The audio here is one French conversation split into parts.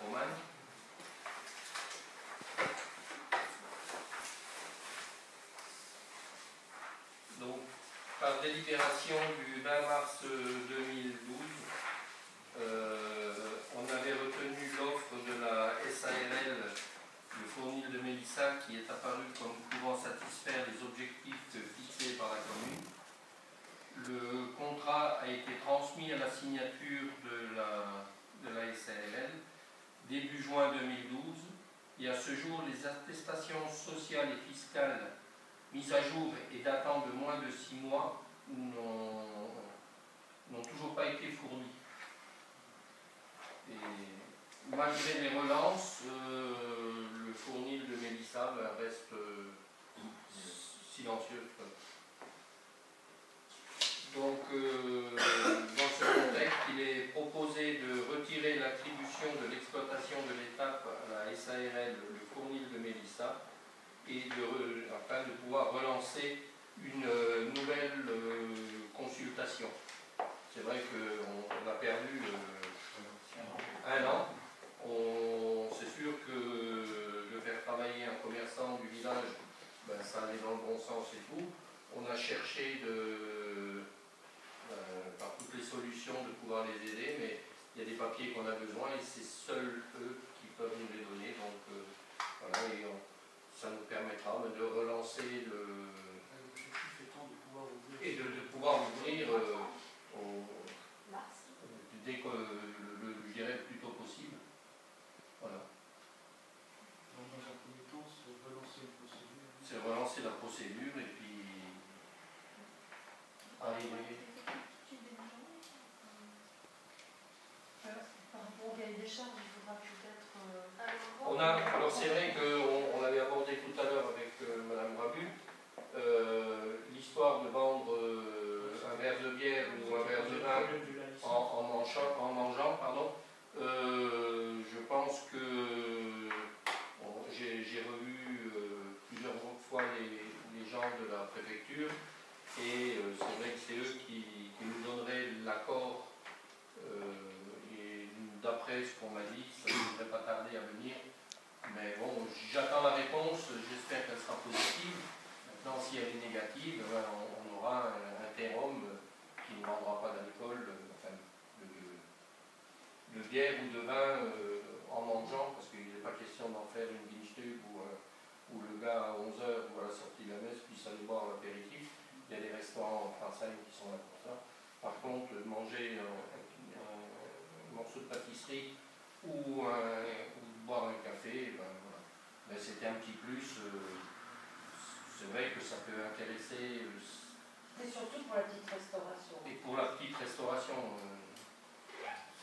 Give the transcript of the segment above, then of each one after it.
romane. Donc, par délibération du 20 mars 2012, on avait retenu l'offre de la SARL de Fournil de Mélissa qui est apparue comme pouvant satisfaire les objectifs fixés par la commune. Le contrat a été transmis à la signature de la SARL début juin 2012 et à ce jour les attestations sociales et fiscales mises à jour et datant de moins de 6 mois n'ont toujours pas été fournies. Et malgré les relances, le Fournil de Mélissa reste silencieux. Donc, dans ce contexte, il est proposé de retirer l'attribution de l'exploitation de l'étape à la SARL, le Fournil de Mélissa, et afin de pouvoir relancer une nouvelle consultation. C'est vrai qu'on a perdu 1 an. C'est sûr que de faire travailler un commerçant du village, ben, ça allait dans le bon sens et tout. On a cherché par toutes les solutions de pouvoir les aider, mais il y a des papiers qu'on a besoin et c'est seuls eux qui peuvent nous les donner. Donc voilà, et ça nous permettra de relancer l'objectif étant de pouvoir ouvrir et de pouvoir ouvrir dès que je dirais le plus tôt possible. Voilà. Donc dans un premier temps, c'est relancer une procédure. C'est relancer la procédure et puis arriver. Par rapport au cahier des charges, il faudra peut-être. Alors c'est vrai qu'on l'avait abordé tout à l'heure avec Madame Rabu, l'histoire de vendre un verre de bière ou un verre de vin en mangeant, pardon. Je pense que j'ai revu plusieurs fois les gens de la préfecture et c'est vrai que c'est eux qui nous donneraient l'accord. D'après ce qu'on m'a dit, ça ne devrait pas tarder à venir. Mais bon, j'attends la réponse, j'espère qu'elle sera positive. Maintenant, si elle est négative, ben, on aura un terrum qui ne vendra pas d'alcool, enfin, de bière ou de vin en mangeant, parce qu'il n'est pas question d'en faire une binge-tube où le gars à 11h ou à la sortie de la messe puisse aller boire l'apéritif. Il y a des restaurants en français qui sont là pour ça. Par contre, manger morceau de pâtisserie ou boire un café, ben, voilà. Ben, c'était un petit plus. C'est vrai que ça peut intéresser. Et surtout pour la petite restauration. Et pour la petite restauration,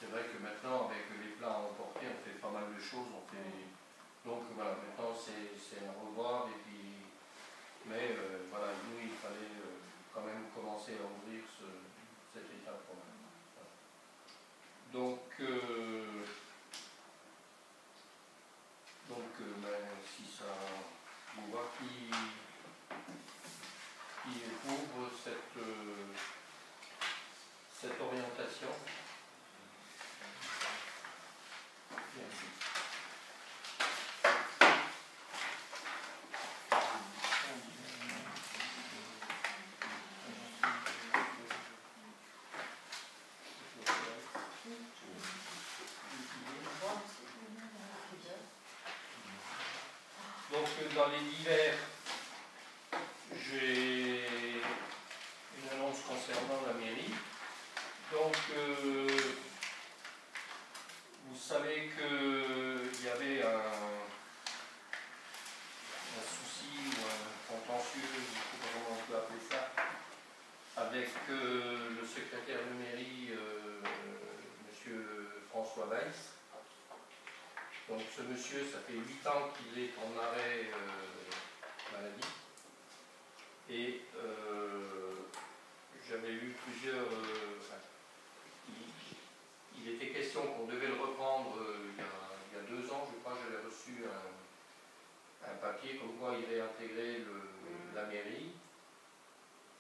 c'est vrai que maintenant, avec les plats à emporter, on fait pas mal de choses. Donc voilà, maintenant c'est à revoir. Et puis, mais voilà, nous, il fallait quand même commencer à ouvrir cette étape. Quand même. Donc, ben, si ça vous voit qui couvre cette orientation. Merci. Donc dans les divers, j'ai une annonce concernant la mairie. Donc vous savez qu'il y avait un souci ou un contentieux, je ne sais pas comment on peut appeler ça, avec le secrétaire de mairie, M. François Weiss. Donc ce monsieur, ça fait 8 ans qu'il est en arrêt maladie. Et j'avais eu plusieurs... il était question qu'on devait le reprendre il y a 2 ans, je crois, j'avais reçu un papier comme quoi il réintégrait la mairie.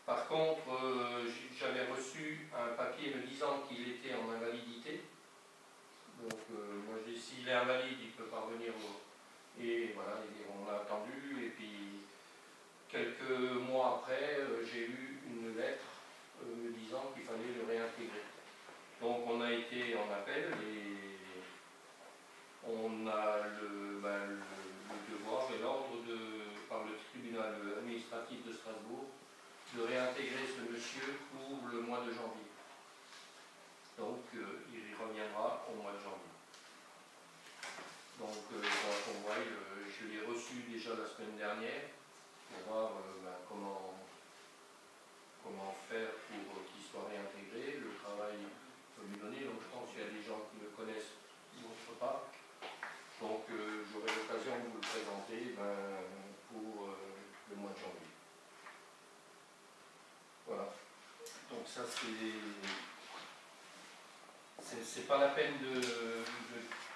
Par contre, j'avais reçu un papier me disant qu'il était en invalidité. Donc, moi, je dis, s'il est invalide, voilà, et on a attendu, et puis quelques mois après, j'ai eu une lettre me disant qu'il fallait le réintégrer. Donc on a été en appel et on a le devoir et l'ordre par le tribunal administratif de Strasbourg de réintégrer ce monsieur pour le mois de janvier. Donc il reviendra au mois de janvier. Donc on voit, je l'ai reçu déjà la semaine dernière pour voir comment faire pour qu'il soit réintégré, le travail peut lui donner. Donc je pense qu'il y a des gens qui le connaissent, d'autres pas. Donc j'aurai l'occasion de vous le présenter pour le mois de janvier. Voilà. Donc ça c'est pas la peine de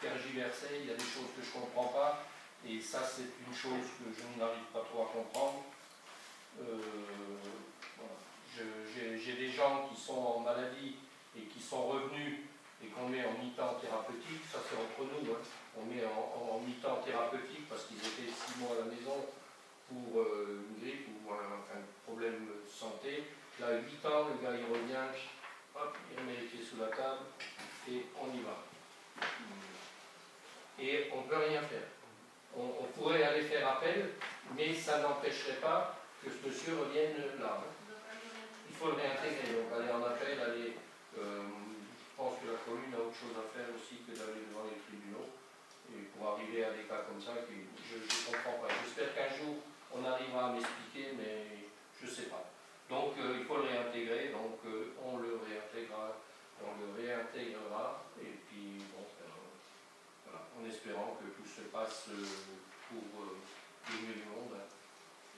tergiverser, il y a des choses que je ne comprends pas, et ça c'est une chose que je n'arrive pas trop à comprendre. Voilà. J'ai des gens qui sont en maladie et qui sont revenus et qu'on met en mi-temps thérapeutique, ça c'est entre nous, hein. On met en mi-temps thérapeutique parce qu'ils étaient 6 mois à la maison pour une grippe ou un problème de santé. Là, 8 ans, le gars il revient, hop, il remet les pieds sous la table et on y va. Et on ne peut rien faire. On pourrait aller faire appel, mais ça n'empêcherait pas que ce monsieur revienne là. Il faut le réintégrer, donc aller en appel, je pense que la commune a autre chose à faire aussi que d'aller devant les tribunaux, et pour arriver à des cas comme ça, je ne comprends pas. J'espère qu'un jour on arrivera à m'expliquer, mais je ne sais pas. Donc il faut le réintégrer, donc on le réintégrera, et puis bon, voilà, en espérant que tout se passe pour le mieux du monde.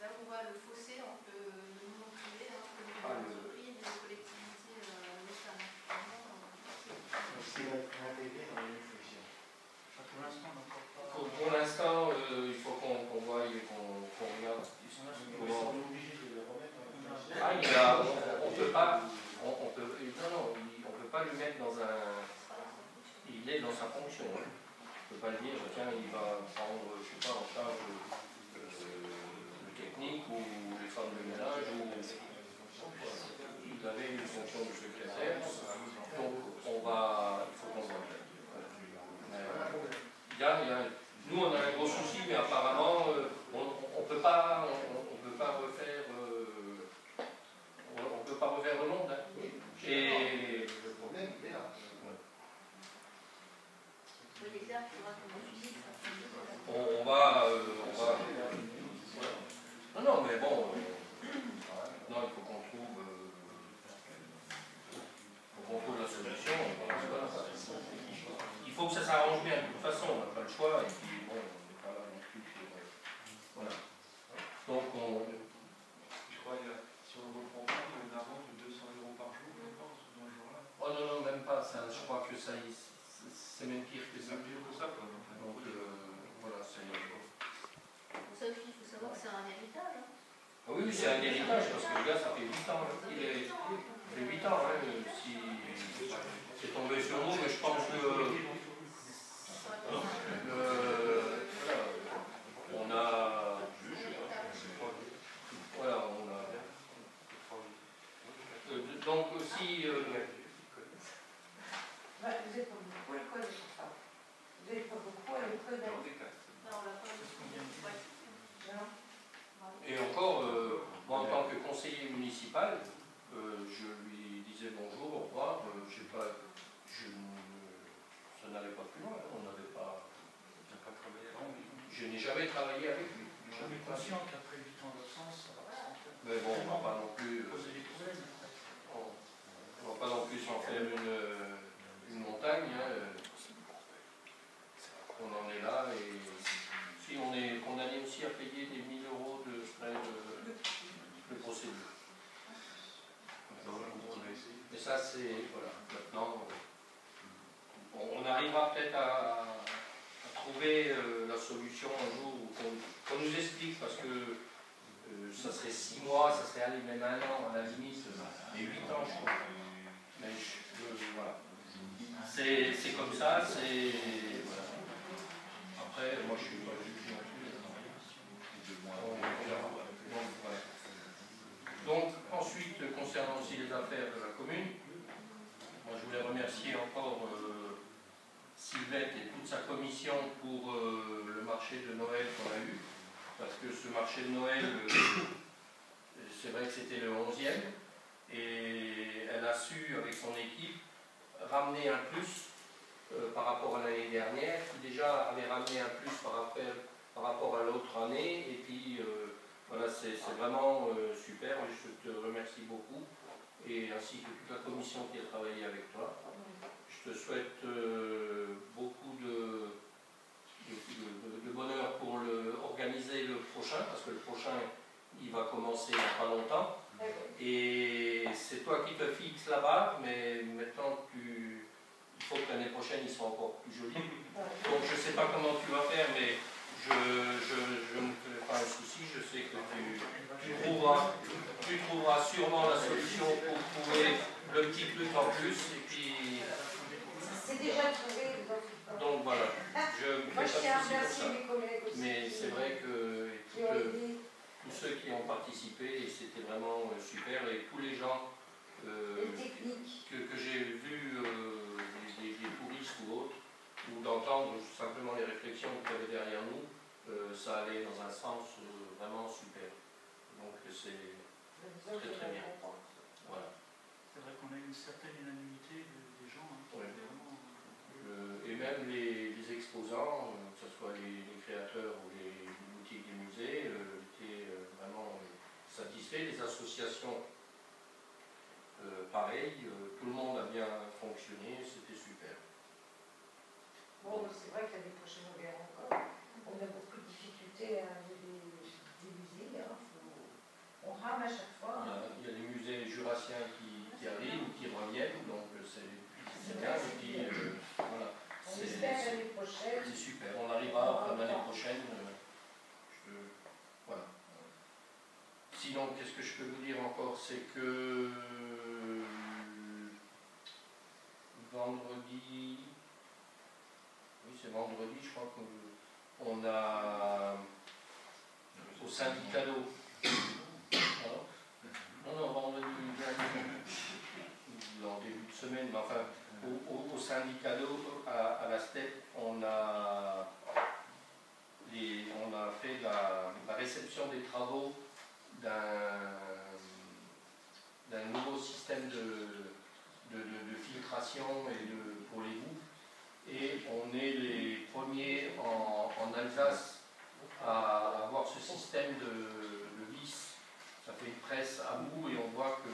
Là on voit le fossé entre le monde privé, l'entreprise et les collectivités locales. C'est intégré dans les réflexions. Pour l'instant, on n'a encore pas. Pour l'instant, il faut qu'on voie et qu'on regarde. On est obligé de le remettre dans la réflexion. Ah, on ne peut pas. On peut pas lui mettre dans un. Il est dans sa fonction. Hein. On ne peut pas lui dire, tiens, il va prendre, je ne sais pas, en charge le technique ou les femmes de ménage ou. Il avait une fonction de secrétaire. Donc il faut qu'on voit. Nous on a un gros souci, mais apparemment on peut pas refaire le monde. Hein. Et le problème il est là. on va non mais bon non, il faut qu'on trouve la solution. Il faut que ça s'arrange bien, de toute façon, on n'a pas le choix, et puis bon, on n'est pas là non plus pour. Voilà. Donc je crois que si on reprend pas, il y a une amende de 200 € par jour, je pense, dans ce genre-là. oh non, même pas, ça, je crois que ça, c'est même pire que ça. C'est pire que ça, quoi. Donc voilà, c'est. Pour ça aussi, il faut savoir que c'est un héritage. Hein. Ah oui, c'est un héritage, parce que le gars, ça fait 8 ans. Il fait 8 ans, hein, si c'est tombé sur nous, mais je pense que on a. Voilà, on a. Donc aussi. Vous êtes beaucoup le code pour ça. Vous êtes beaucoup le code. Non, on l'a pas Et encore, moi en tant que conseiller municipal, je lui disais bonjour, au revoir, ça n'allait pas plus loin, on n'avait pas. Je n'ai jamais travaillé avec lui. On est conscient qu'après 8 ans d'absence, ça va Mais bon, on ne va pas non plus. poser des problèmes. On ne va pas non plus s'en faire une montagne. Hein. On en est là et si on est condamné aussi à payer des 1000 € de frais de procédure. Mais ça c'est, voilà, maintenant, on arrivera peut-être à trouver la solution un jour qu'on nous explique, parce que ça serait 6 mois, ça serait aller même 1 an à la limite, mais 8 ans je crois. Mais voilà. C'est comme ça, c'est. Voilà. Après, moi je suis pas juge non plus. sa commission pour le marché de Noël qu'on a eu, parce que ce marché de Noël, c'est vrai que c'était le 11e, et elle a su, avec son équipe, ramener un plus par rapport à l'année dernière, qui déjà avait ramené un plus par rapport à l'autre année, et puis voilà, c'est vraiment super, et je te remercie beaucoup, et ainsi que toute la commission qui a travaillé avec toi. Je te souhaite beaucoup de bonheur pour organiser le prochain, parce que le prochain, il va commencer il n'y a pas longtemps. Et c'est toi qui te fixes la barre, mais maintenant, il faut que l'année prochaine, il soit encore plus joli. Donc, je ne sais pas comment tu vas faire, mais je ne fais pas un souci. Je sais que tu trouveras sûrement la solution pour trouver le petit truc en plus. Et puis, c'est déjà trouvé. donc voilà, je me Moi, fais je tiens pas à de souci pour remercier ça. mes collègues aussi. Mais c'est vrai que qui ont aidé. tous ceux qui ont participé, c'était vraiment super. Et tous les gens que j'ai vus, des touristes ou autres, ou d'entendre simplement les réflexions qu'il y avait derrière nous, ça allait dans un sens vraiment super. Donc c'est très bien. Voilà. C'est vrai qu'on a une certaine unanimité des gens. Hein, Ouais. vraiment... Et même les exposants, que ce soit les créateurs ou les boutiques des musées, étaient vraiment satisfaits. Les associations, pareil, tout le monde a bien fonctionné, c'était super. Bon, c'est vrai que l'année prochaine, on verra encore. On a beaucoup de difficultés à des musées. Hein. On rame à chaque fois. Hein. Il y a des musées jurassiens qui arrivent ou qui reviennent, donc c'est bien. Et puis, voilà. On espère l'année prochaine. C'est super. On arrivera à l'année prochaine. Voilà. Sinon, qu'est-ce que je peux vous dire encore? C'est que vendredi, oui c'est vendredi, je crois qu'on a au syndicat d'eau. Non, vendredi, en début de semaine, mais enfin, au syndicat d'eau, à la STEP, on a fait la réception des travaux d'un nouveau système de filtration pour les boues. Et on est les premiers en Alsace à avoir ce système de vis. Ça fait une presse à bout et on voit que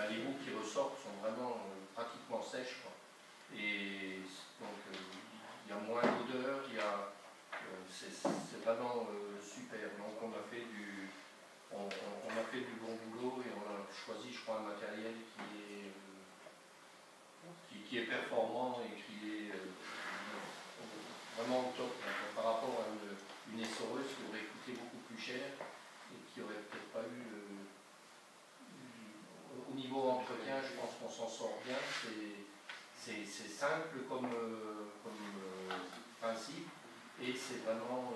les boues qui ressortent sont vraiment pratiquement sèches, quoi. Et donc il y a moins d'odeur, c'est vraiment super. Donc on a fait du bon boulot et on a choisi, je crois, un matériel qui est performant et qui est vraiment au top. Donc, par rapport à une essoreuse qui aurait coûté beaucoup plus cher et qui aurait peut-être pas eu au niveau entretien, je pense qu'on s'en sort bien. C'est simple comme principe et c'est vraiment